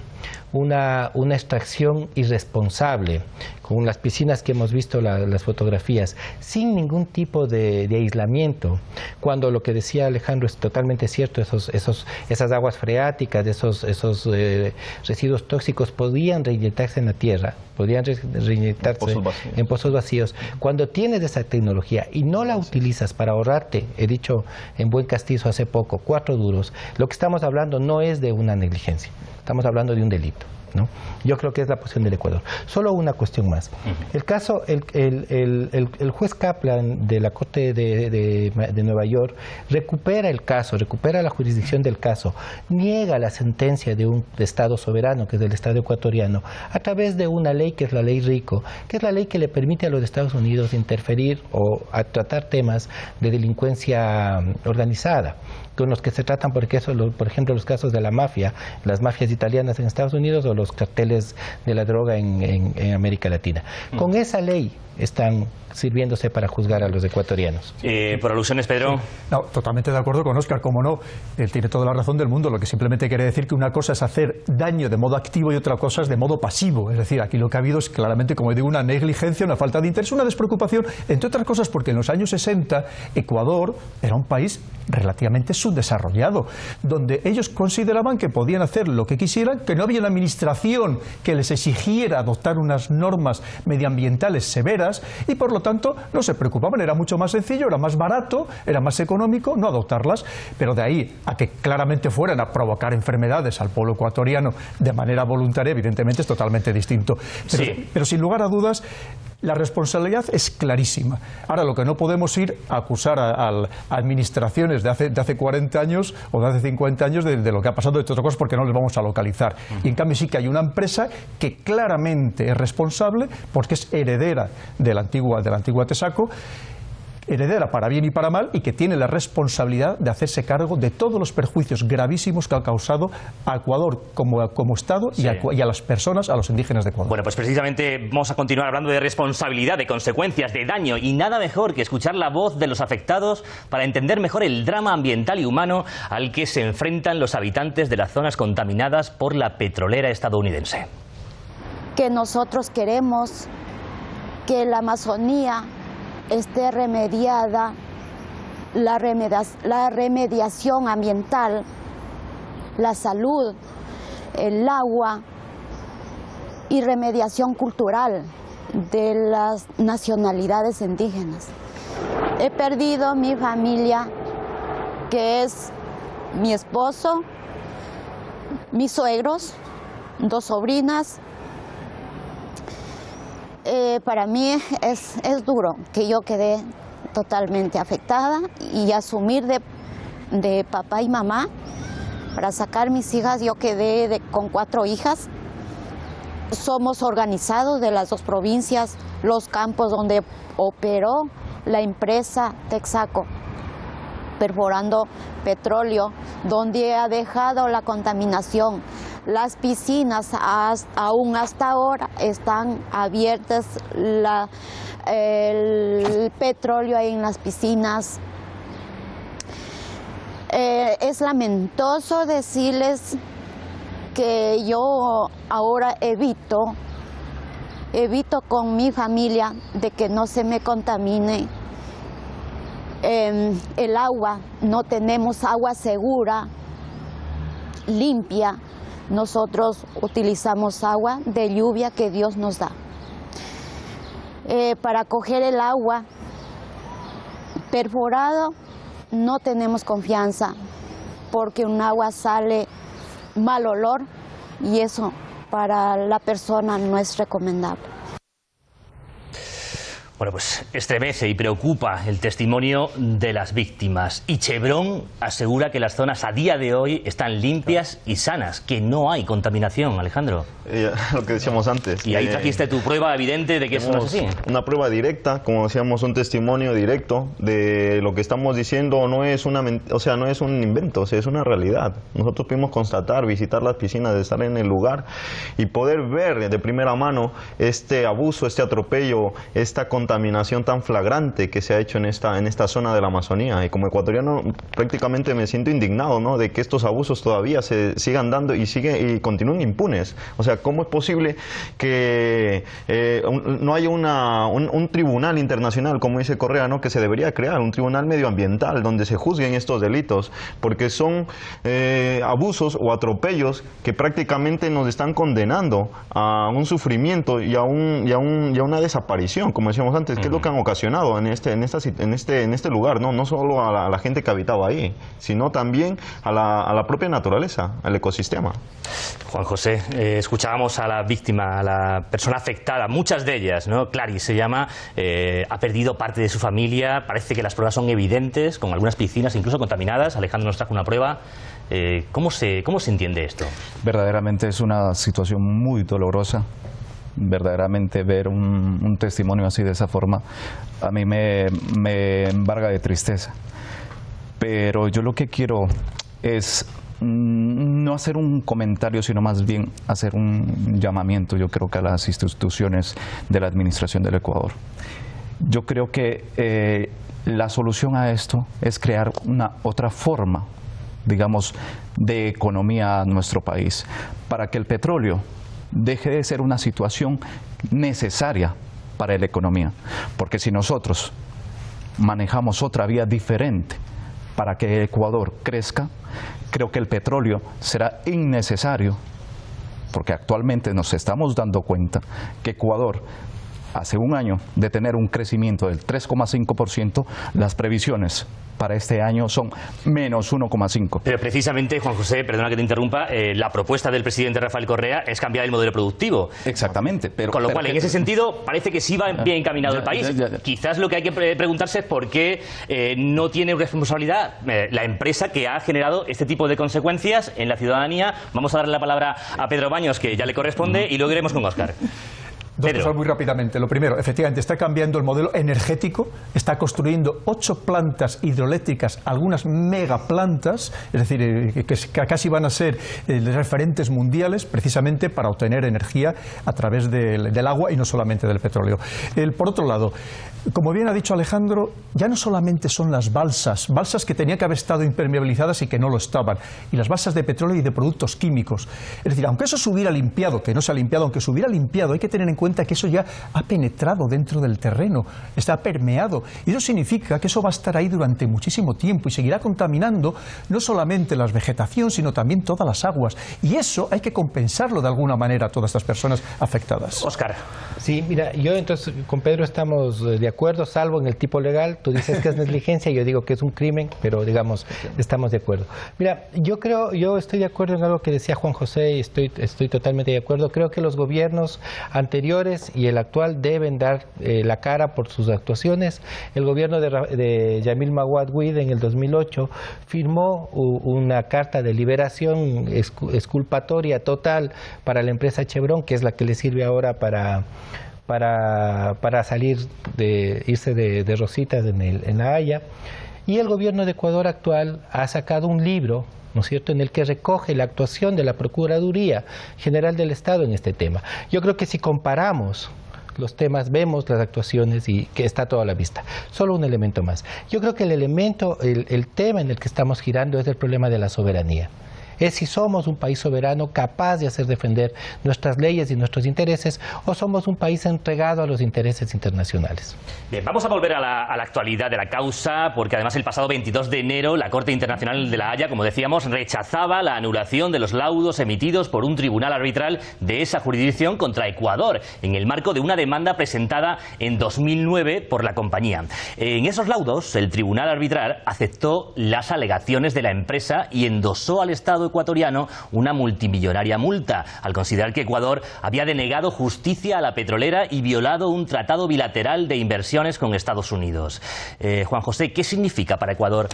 S3: una extracción irresponsable, con las piscinas que hemos visto, las fotografías, sin ningún tipo de aislamiento, cuando lo que decía Alejandro es totalmente cierto, esas aguas freáticas, esos residuos tóxicos podían reinyectarse en la tierra, podrían reinyectarse en pozos vacíos. Cuando tienes esa tecnología y no la utilizas para ahorrarte, he dicho en Buen Castizo hace poco, 4 duros, lo que estamos hablando no es de una negligencia, estamos hablando de un delito, ¿no? Yo creo que es la posición del Ecuador. Solo una cuestión más. El caso, el juez Kaplan de la Corte de Nueva York recupera el caso, recupera la jurisdicción del caso, niega la sentencia de un Estado soberano, que es el Estado ecuatoriano, a través de una ley que es la ley RICO, que es la ley que le permite a los Estados Unidos interferir o a tratar temas de delincuencia organizada, con los que se tratan, por ejemplo, los casos de la mafia, las mafias italianas en Estados Unidos o los carteles de la droga en América Latina. Con esa ley están sirviéndose para juzgar a los ecuatorianos.
S1: Por alusiones, Pedro.
S5: No, totalmente de acuerdo con Óscar, como no, él tiene toda la razón del mundo, lo que simplemente quiere decir que una cosa es hacer daño de modo activo y otra cosa es de modo pasivo, es decir, aquí lo que ha habido es claramente, como digo, una negligencia, una falta de interés, una despreocupación, entre otras cosas porque en los años 60 Ecuador era un país relativamente subdesarrollado, donde ellos consideraban que podían hacer lo que quisieran, que no había una administración que les exigiera adoptar unas normas medioambientales severas y por lo tanto no se preocupaban, era mucho más sencillo, era más barato, era más económico no adoptarlas, pero de ahí a que claramente fueran a provocar enfermedades al pueblo ecuatoriano de manera voluntaria, evidentemente es totalmente distinto. Pero sin lugar a dudas, la responsabilidad es clarísima. Ahora, lo que no podemos ir a acusar a administraciones de hace 40 años o de hace 50 años de lo que ha pasado de otras cosas porque no les vamos a localizar. Y en cambio sí que hay una empresa que claramente es responsable porque es heredera de la antigua Texaco, heredera para bien y para mal, y que tiene la responsabilidad de hacerse cargo de todos los perjuicios gravísimos que ha causado a Ecuador como Estado y a las personas, a los indígenas de Ecuador.
S1: Bueno, pues precisamente vamos a continuar hablando de responsabilidad, de consecuencias, de daño, y nada mejor que escuchar la voz de los afectados para entender mejor el drama ambiental y humano al que se enfrentan los habitantes de las zonas contaminadas por la petrolera estadounidense.
S7: Que nosotros queremos que la Amazonía esté remediada, la remediación ambiental, la salud, el agua y remediación cultural de las nacionalidades indígenas. He perdido mi familia, que es mi esposo, mis suegros, 2 sobrinas. Para mí es duro que yo quedé totalmente afectada y asumir de papá y mamá para sacar mis hijas. Yo quedé con 4 hijas. Somos organizados de las 2 provincias, los campos donde operó la empresa Texaco, perforando petróleo, donde ha dejado la contaminación. Las piscinas aún hasta ahora están abiertas, el petróleo ahí en las piscinas. Es lamentoso decirles que yo ahora evito con mi familia de que no se me contamine el agua. No tenemos agua segura, limpia. Nosotros utilizamos agua de lluvia que Dios nos da. Para coger el agua perforado no tenemos confianza porque un agua sale mal olor y eso para la persona no es recomendable.
S1: Bueno, pues estremece y preocupa el testimonio de las víctimas. Y Chevron asegura que las zonas a día de hoy están limpias y sanas, que no hay contaminación, Alejandro.
S2: Lo que decíamos antes.
S1: Y ahí trajiste tu prueba evidente de que eso no es así.
S2: Una prueba directa, como decíamos, un testimonio directo de lo que estamos diciendo. No es no es un invento, es una realidad. Nosotros pudimos constatar, visitar las piscinas, estar en el lugar y poder ver de primera mano este abuso, este atropello, esta contaminación contaminación tan flagrante que se ha hecho en esta zona de la Amazonía. Y como ecuatoriano prácticamente me siento indignado, ¿no?, de que estos abusos todavía se sigan dando y continúen impunes. O sea, ¿cómo es posible que no haya un tribunal internacional, como dice Correa, ¿no?, que se debería crear, un tribunal medioambiental donde se juzguen estos delitos? Porque son abusos o atropellos que prácticamente nos están condenando a un sufrimiento y a una desaparición, como decíamos antes, que es lo que han ocasionado en este lugar, no solo a la gente que habitaba ahí, sino también a la propia naturaleza, al ecosistema.
S1: Juan José, escuchábamos a la víctima, a la persona afectada, muchas de ellas, ¿no? Clarice se llama, ha perdido parte de su familia, parece que las pruebas son evidentes, con algunas piscinas incluso contaminadas. Alejandro nos trajo una prueba. ¿Cómo se entiende esto?
S4: Verdaderamente es una situación muy dolorosa. Verdaderamente ver un testimonio así de esa forma a mí me embarga de tristeza. Pero yo lo que quiero es no hacer un comentario, sino más bien hacer un llamamiento, yo creo, que a las instituciones de la administración del Ecuador. Yo creo que la solución a esto es crear una otra forma, digamos, de economía a nuestro país, para que el petróleo deje de ser una situación necesaria para la economía. Porque si nosotros manejamos otra vía diferente para que Ecuador crezca, creo que el petróleo será innecesario, porque actualmente nos estamos dando cuenta que Ecuador, hace un año de tener un crecimiento del 3,5%, las previsiones para este año son menos 1,5%.
S1: Pero precisamente, Juan José, perdona que te interrumpa, la propuesta del presidente Rafael Correa es cambiar el modelo productivo.
S4: Exactamente.
S1: Con lo cual, en ese sentido, parece que sí va bien encaminado el país. Quizás lo que hay que preguntarse es por qué no tiene responsabilidad la empresa que ha generado este tipo de consecuencias en la ciudadanía. Vamos a darle la palabra a Pedro Baños, que ya le corresponde, y luego iremos con Óscar.
S5: Dos cosas muy rápidamente. Lo primero, efectivamente, está cambiando el modelo energético, está construyendo 8 plantas hidroeléctricas, algunas megaplantas, es decir, que casi van a ser referentes mundiales, precisamente para obtener energía a través del agua y no solamente del petróleo. Por otro lado, como bien ha dicho Alejandro, ya no solamente son las balsas que tenían que haber estado impermeabilizadas y que no lo estaban, y las balsas de petróleo y de productos químicos. Es decir, aunque eso se hubiera limpiado, que no se ha limpiado, aunque se hubiera limpiado, hay que tener en cuenta que eso ya ha penetrado dentro del terreno, está permeado, y eso significa que eso va a estar ahí durante muchísimo tiempo y seguirá contaminando no solamente la vegetación, sino también todas las aguas, y eso hay que compensarlo de alguna manera a todas estas personas afectadas.
S1: Óscar.
S3: Sí, mira, yo entonces con Pedro estamos de acuerdo, salvo en el tipo legal. Tú dices que es negligencia, yo digo que es un crimen, pero digamos, estamos de acuerdo. Mira, yo estoy de acuerdo en algo que decía Juan José, y estoy totalmente de acuerdo. Creo que los gobiernos anteriores y el actual deben dar la cara por sus actuaciones. El gobierno de Yamil Maguad Wid en el 2008 firmó una carta de liberación exculpatoria total para la empresa Chevron, que es la que le sirve ahora para irse de rositas en La Haya. Y el gobierno de Ecuador actual ha sacado un libro, ¿no es cierto?, en el que recoge la actuación de la Procuraduría General del Estado en este tema. Yo creo que si comparamos los temas, vemos las actuaciones y que está todo a la vista. Solo un elemento más. Yo creo que el tema en el que estamos girando es el problema de la soberanía. Es si somos un país soberano capaz de hacer defender nuestras leyes y nuestros intereses, o somos un país entregado a los intereses internacionales.
S1: Bien, vamos a volver a la actualidad de la causa, porque además el pasado 22 de enero la Corte Internacional de La Haya, como decíamos, rechazaba la anulación de los laudos emitidos por un tribunal arbitral de esa jurisdicción contra Ecuador, en el marco de una demanda presentada en 2009 por la compañía. En esos laudos, el tribunal arbitral aceptó las alegaciones de la empresa y endosó al Estado ecuatoriano una multimillonaria multa, al considerar que Ecuador había denegado justicia a la petrolera y violado un tratado bilateral de inversiones con Estados Unidos. Juan José, ¿qué significa para Ecuador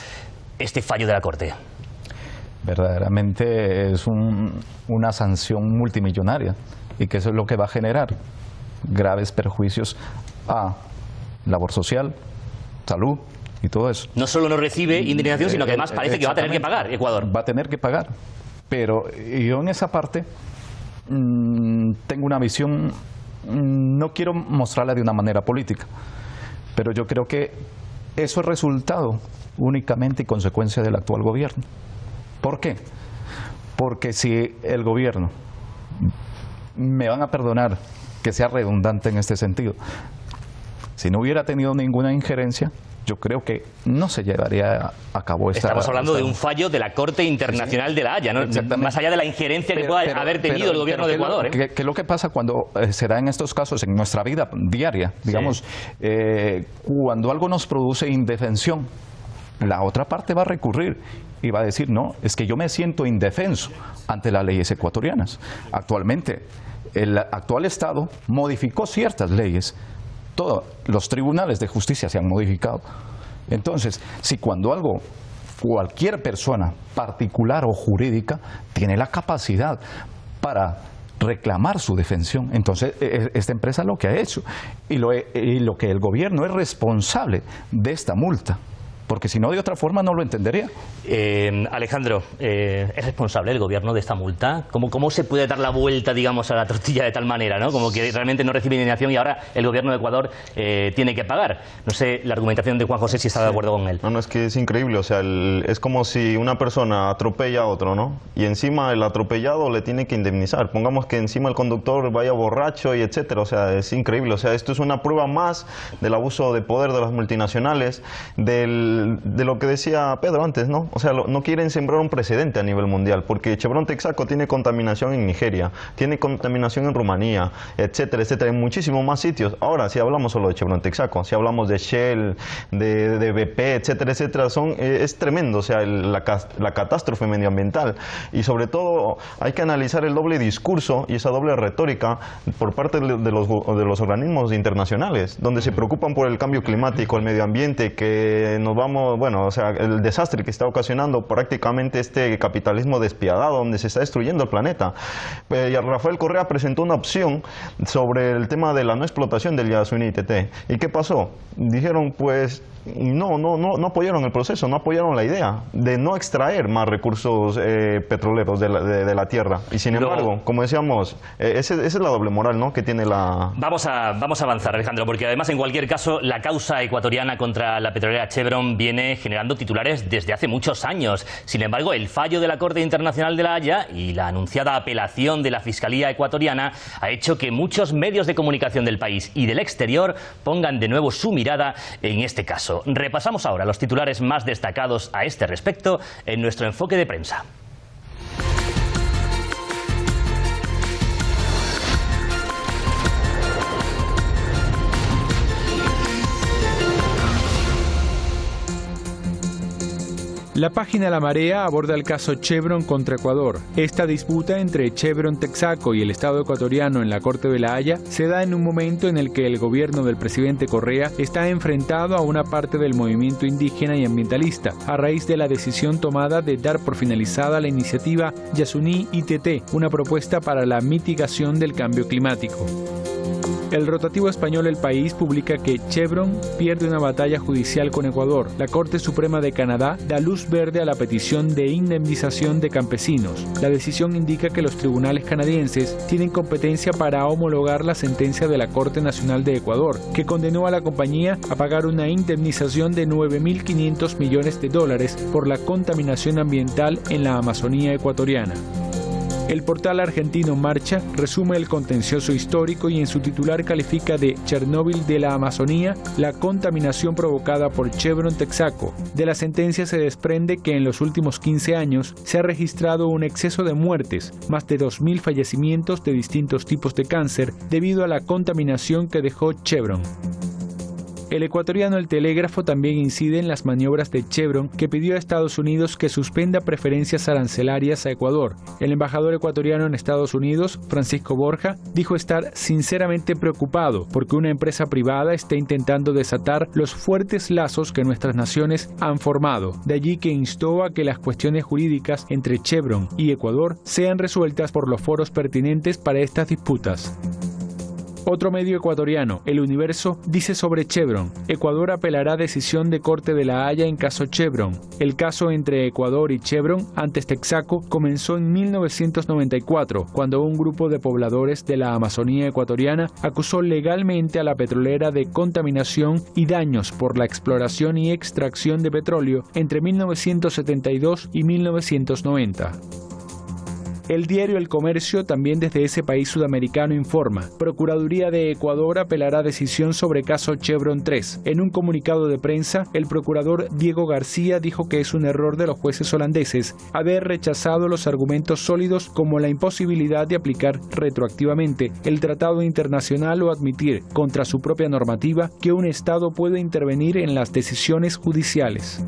S1: este fallo de la Corte?
S4: Verdaderamente es una sanción multimillonaria, y que eso es lo que va a generar graves perjuicios a labor social, salud y todo eso.
S1: No solo no recibe indemnización, sino que además parece que va a tener que pagar Ecuador.
S4: Va a tener que pagar. Pero yo en esa parte tengo una visión, no quiero mostrarla de una manera política, Pero yo creo que eso es resultado únicamente y consecuencia del actual gobierno. ¿Por qué? Porque si el gobierno, me van a perdonar que sea redundante en este sentido, si no hubiera tenido ninguna injerencia, yo creo que no se llevaría a cabo esta...
S1: Estamos hablando de un fallo de la Corte Internacional de La Haya, ¿no? Más allá de la injerencia que pueda haber tenido el gobierno de Ecuador.
S4: ¿Qué es lo que pasa cuando se da en estos casos, en nuestra vida diaria? Digamos, cuando algo nos produce indefensión, la otra parte va a recurrir y va a decir, no, es que yo me siento indefenso ante las leyes ecuatorianas. Actualmente, el actual Estado modificó ciertas leyes. Todos los tribunales de justicia se han modificado. Entonces, si cuando algo, cualquier persona, particular o jurídica, tiene la capacidad para reclamar su defensión, entonces esta empresa lo que ha hecho y lo que el gobierno es responsable de esta multa. Porque si no, de otra forma no lo entendería.
S1: Alejandro, ¿es responsable el gobierno de esta multa? ¿Cómo se puede dar la vuelta, digamos, a la tortilla de tal manera, ¿no? Como que realmente no recibe indemnización y ahora el gobierno de Ecuador tiene que pagar. No sé, la argumentación de Juan José, si está de acuerdo con él.
S2: No, es que es increíble. O sea, es como si una persona atropella a otro, ¿no? Y encima el atropellado le tiene que indemnizar. Pongamos que encima el conductor vaya borracho y etcétera. O sea, es increíble. O sea, esto es una prueba más del abuso de poder de las multinacionales, de lo que decía Pedro antes, ¿no? O sea, no quieren sembrar un precedente a nivel mundial, porque Chevron Texaco tiene contaminación en Nigeria, tiene contaminación en Rumanía, etcétera, etcétera, en muchísimos más sitios. Ahora, si hablamos solo de Chevron Texaco, si hablamos de Shell, de BP, etcétera, etcétera, es tremendo, o sea, la catástrofe medioambiental. Y sobre todo, hay que analizar el doble discurso y esa doble retórica por parte de los organismos internacionales, donde se preocupan por el cambio climático, el medio ambiente, que nos vamos... Bueno, o sea, el desastre que está ocasionando prácticamente este capitalismo despiadado donde se está destruyendo el planeta. Y Rafael Correa presentó una opción sobre el tema de la no explotación del Yasuní TT. ¿Y qué pasó? Dijeron, pues, no apoyaron el proceso, no apoyaron la idea de no extraer más recursos petroleros de la tierra. Y sin embargo, como decíamos, esa es la doble moral, ¿no?, que tiene la...
S1: Vamos a avanzar, Alejandro, porque además, en cualquier caso, la causa ecuatoriana contra la petrolera Chevron viene generando titulares desde hace muchos años. Sin embargo, el fallo de la Corte Internacional de La Haya y la anunciada apelación de la Fiscalía ecuatoriana ha hecho que muchos medios de comunicación del país y del exterior pongan de nuevo su mirada en este caso. Repasamos ahora los titulares más destacados a este respecto en nuestro enfoque de prensa.
S8: La página La Marea aborda el caso Chevron contra Ecuador. Esta disputa entre Chevron Texaco y el Estado ecuatoriano en la Corte de La Haya se da en un momento en el que el gobierno del presidente Correa está enfrentado a una parte del movimiento indígena y ambientalista, a raíz de la decisión tomada de dar por finalizada la iniciativa Yasuní ITT, una propuesta para la mitigación del cambio climático. El rotativo español El País publica que Chevron pierde una batalla judicial con Ecuador. La Corte Suprema de Canadá da luz verde a la petición de indemnización de campesinos. La decisión indica que los tribunales canadienses tienen competencia para homologar la sentencia de la Corte Nacional de Ecuador, que condenó a la compañía a pagar una indemnización de $9.500 millones por la contaminación ambiental en la Amazonía ecuatoriana. El portal argentino Marcha resume el contencioso histórico y en su titular califica de Chernóbil de la Amazonía la contaminación provocada por Chevron Texaco. De la sentencia se desprende que en los últimos 15 años se ha registrado un exceso de muertes, más de 2.000 fallecimientos de distintos tipos de cáncer debido a la contaminación que dejó Chevron. El ecuatoriano El Telégrafo también incide en las maniobras de Chevron, que pidió a Estados Unidos que suspenda preferencias arancelarias a Ecuador. El embajador ecuatoriano en Estados Unidos, Francisco Borja, dijo estar sinceramente preocupado porque una empresa privada está intentando desatar los fuertes lazos que nuestras naciones han formado. De allí que instó a que las cuestiones jurídicas entre Chevron y Ecuador sean resueltas por los foros pertinentes para estas disputas. Otro medio ecuatoriano, El Universo, dice sobre Chevron: Ecuador apelará decisión de Corte de La Haya en caso Chevron. El caso entre Ecuador y Chevron, antes Texaco, comenzó en 1994, cuando un grupo de pobladores de la Amazonía ecuatoriana acusó legalmente a la petrolera de contaminación y daños por la exploración y extracción de petróleo entre 1972 y 1990. El diario El Comercio, también desde ese país sudamericano, informa: Procuraduría de Ecuador apelará decisión sobre caso Chevron 3. En un comunicado de prensa, el procurador Diego García dijo que es un error de los jueces holandeses haber rechazado los argumentos sólidos como la imposibilidad de aplicar retroactivamente el tratado internacional o admitir, contra su propia normativa, que un Estado puede intervenir en las decisiones judiciales.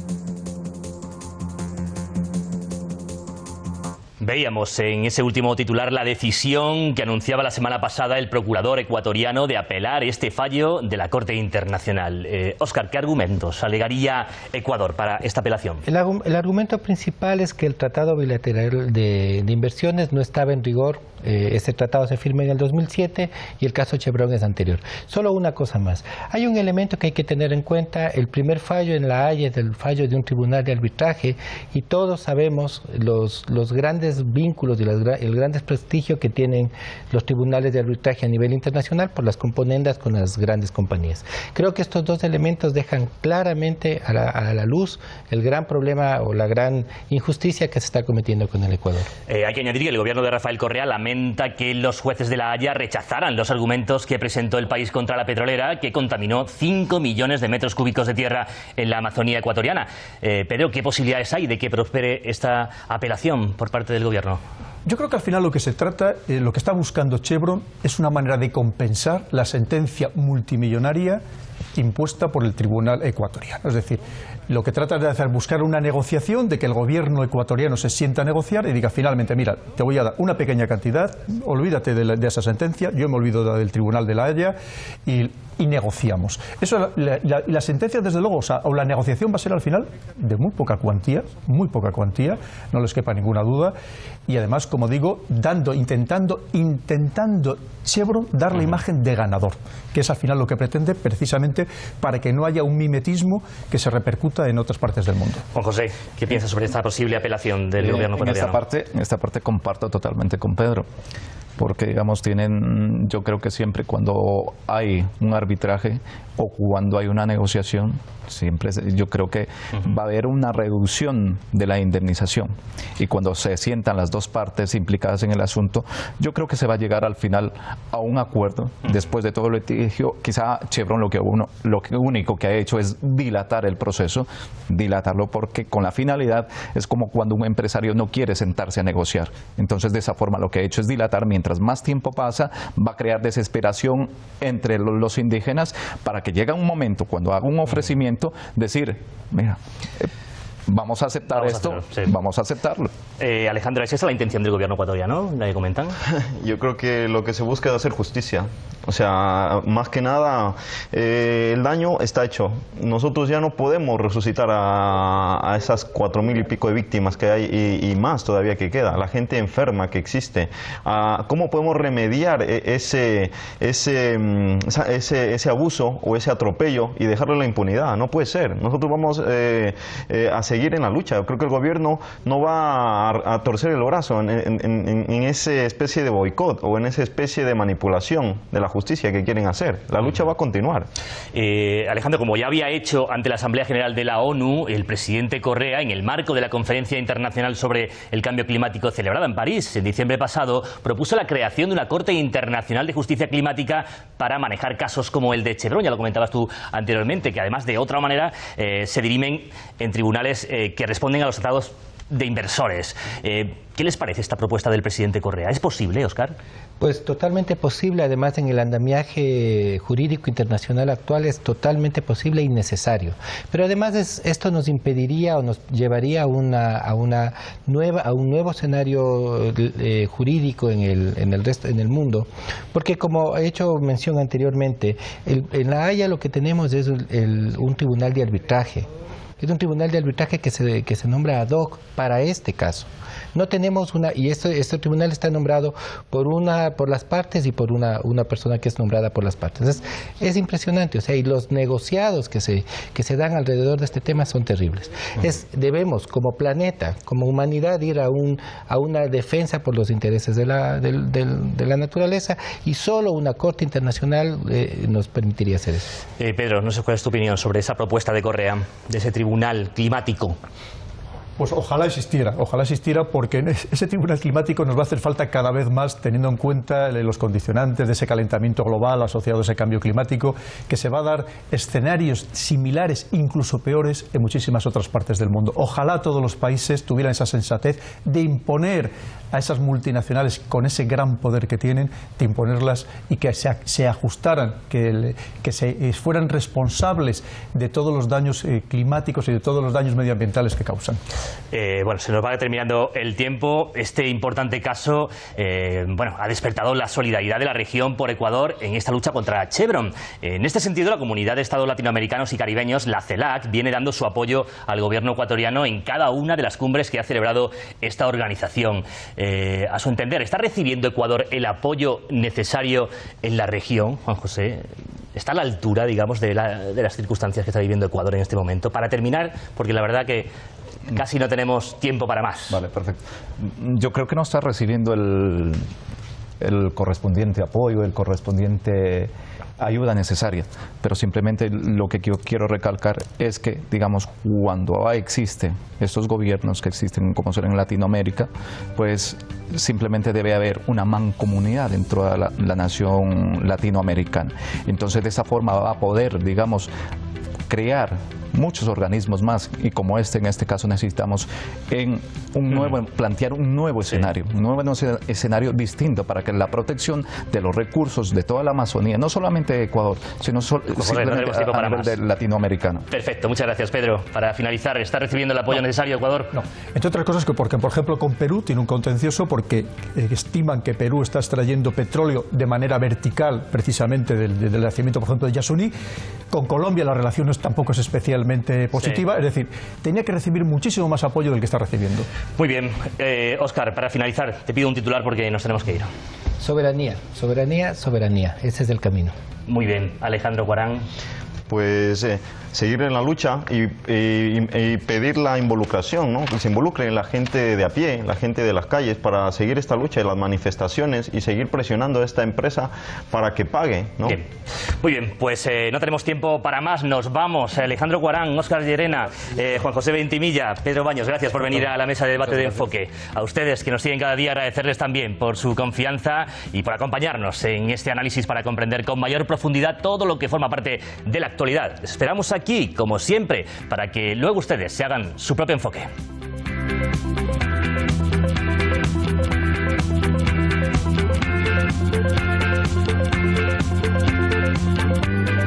S1: Veíamos en ese último titular la decisión que anunciaba la semana pasada el procurador ecuatoriano de apelar este fallo de la Corte Internacional. Óscar, ¿qué argumentos alegaría Ecuador para esta apelación?
S3: El argumento principal es que el Tratado Bilateral de Inversiones no estaba en rigor. Ese tratado se firma en el 2007 y el caso Chevron es anterior. Solo una cosa más. Hay un elemento que hay que tener en cuenta. El primer fallo en La Haya es el fallo de un tribunal de arbitraje y todos sabemos los grandes vínculos y el gran prestigio que tienen los tribunales de arbitraje a nivel internacional por las componendas con las grandes compañías. Creo que estos dos elementos dejan claramente a la luz el gran problema o la gran injusticia que se está cometiendo con el Ecuador.
S1: Hay que añadir que el gobierno de Rafael Correa lamenta que los jueces de La Haya rechazaran los argumentos que presentó el país contra la petrolera, que contaminó 5 millones de metros cúbicos de tierra en la Amazonía ecuatoriana. Pedro, ¿qué posibilidades hay de que prospere esta apelación por parte del gobierno?
S5: Yo creo que al final lo que se trata, lo que está buscando Chevron es una manera de compensar la sentencia multimillonaria impuesta por el tribunal ecuatoriano. Es decir, lo que trata de hacer es buscar una negociación, de que el gobierno ecuatoriano se sienta a negociar y diga finalmente: mira, te voy a dar una pequeña cantidad, olvídate de esa sentencia, yo me olvido del tribunal de La Haya y negociamos. Eso, la sentencia, desde luego, o la negociación va a ser al final de muy poca cuantía, no les quepa ninguna duda, y además, como digo, intentando Chevron dar la imagen de ganador, que es al final lo que pretende, precisamente para que no haya un mimetismo que se repercuta en otras partes del mundo.
S1: Juan José, ¿qué piensas sobre esta posible apelación del gobierno ecuatoriano?
S4: En esta parte comparto totalmente con Pedro, porque digamos yo creo que siempre cuando hay un arbitraje o cuando hay una negociación, siempre yo creo que va a haber una reducción de la indemnización, y cuando se sientan las dos partes implicadas en el asunto, yo creo que se va a llegar al final a un acuerdo después de todo el litigio. Quizá Chevron lo único que ha hecho es dilatarlo porque con la finalidad es como cuando un empresario no quiere sentarse a negociar. Entonces, de esa forma lo que ha hecho es dilatar. Mientras más tiempo pasa, va a crear desesperación entre los indígenas, para que llegue un momento cuando haga un ofrecimiento, decir: mira, vamos a aceptar vamos a aceptarlo.
S1: Alejandro, ¿es esa la intención del gobierno ecuatoriano? ¿La que comentan?
S2: Yo creo que lo que se busca es hacer justicia. O sea, más que nada, el daño está hecho. Nosotros ya no podemos resucitar a esas 4.000 y pico de víctimas que hay y más todavía que queda. La gente enferma que existe. ¿Cómo podemos remediar ese abuso o ese atropello y dejarlo en la impunidad? No puede ser. Nosotros vamos a seguir en la lucha. Creo que el gobierno no va a torcer el brazo en esa especie de boicot o en esa especie de manipulación de la justicia que quieren hacer. La lucha va a continuar.
S1: Alejandro, como ya había hecho ante la Asamblea General de la ONU, el presidente Correa, en el marco de la Conferencia Internacional sobre el Cambio Climático celebrada en París en diciembre pasado, propuso la creación de una Corte Internacional de Justicia Climática para manejar casos como el de Chevron. Ya lo comentabas tú anteriormente, que además de otra manera se dirimen en tribunales que responden a los tratados de inversores. ¿Qué les parece esta propuesta del presidente Correa? ¿Es posible, Óscar?
S3: Pues totalmente posible. Además, en el andamiaje jurídico internacional actual es totalmente posible y necesario. Pero además esto nos impediría o nos llevaría a un nuevo escenario jurídico en el mundo, porque, como he hecho mención anteriormente, en La Haya lo que tenemos es un tribunal de arbitraje. es un tribunal de arbitraje que se nombra ad hoc para este caso. No tenemos y este tribunal está nombrado por las partes y por una persona que es nombrada por las partes. Es impresionante, o sea, y los negociados que se dan alrededor de este tema son terribles. Debemos, como planeta, como humanidad, ir a una defensa por los intereses de la naturaleza, y solo una corte internacional nos permitiría hacer eso.
S1: Pedro, no sé cuál es tu opinión sobre esa propuesta de Correa, de ese tribunal climático.
S5: Pues ojalá existiera porque ese tribunal climático nos va a hacer falta cada vez más, teniendo en cuenta los condicionantes de ese calentamiento global asociado a ese cambio climático, que se va a dar escenarios similares, incluso peores, en muchísimas otras partes del mundo. Ojalá todos los países tuvieran esa sensatez de imponer a esas multinacionales, con ese gran poder que tienen, de imponerlas y que se ajustaran, que fueran responsables de todos los daños climáticos y de todos los daños medioambientales que causan.
S1: Bueno, se nos va terminando el tiempo. Este importante caso ha despertado la solidaridad de la región por Ecuador en esta lucha contra Chevron. En este sentido, la Comunidad de Estados Latinoamericanos y Caribeños, la CELAC, viene dando su apoyo al gobierno ecuatoriano en cada una de las cumbres que ha celebrado esta organización. A su entender, ¿está recibiendo Ecuador el apoyo necesario en la región, Juan José? ¿Está a la altura, digamos, de las circunstancias que está viviendo Ecuador en este momento? Para terminar, porque la verdad que casi no tenemos tiempo para más.
S4: Vale, perfecto. Yo creo que no está recibiendo el correspondiente apoyo, el correspondiente ayuda necesaria, pero simplemente lo que yo quiero recalcar es que, digamos, cuando existen estos gobiernos que existen como son en Latinoamérica, pues simplemente debe haber una mancomunidad dentro de la nación latinoamericana. Entonces, de esa forma va a poder, digamos, crear muchos organismos más, y como en este caso necesitamos plantear un nuevo escenario, un nuevo escenario distinto para que la protección de los recursos de toda la Amazonía, no solamente de Ecuador, sino simplemente a nivel latinoamericano.
S1: Perfecto, muchas gracias, Pedro. Para finalizar, ¿está recibiendo el apoyo necesario Ecuador?
S5: No, entre otras cosas porque, por ejemplo, con Perú tiene un contencioso porque estiman que Perú está extrayendo petróleo de manera vertical, precisamente del yacimiento, por ejemplo, de Yasuní. Con Colombia la relación tampoco es especialmente positiva, es decir, tenía que recibir muchísimo más apoyo del que está recibiendo.
S1: Muy bien. Óscar, para finalizar, te pido un titular porque nos tenemos que ir.
S3: Soberanía, soberanía, soberanía. Ese es el camino.
S1: Muy bien. Alejandro Guarán.
S2: Pues seguir en la lucha y pedir la involucración, ¿no? Que se involucre la gente de a pie, la gente de las calles, para seguir esta lucha y las manifestaciones y seguir presionando a esta empresa para que pague, ¿no?
S1: Bien. Muy bien, pues no tenemos tiempo para más, nos vamos. Alejandro Guarán, Óscar Llerena, Juan José Ventimilla, Pedro Baños, gracias por venir a la mesa de debate de Enfoque. A ustedes que nos siguen cada día, agradecerles también por su confianza y por acompañarnos en este análisis para comprender con mayor profundidad todo lo que forma parte de la actualidad. Les esperamos aquí, como siempre, para que luego ustedes se hagan su propio enfoque.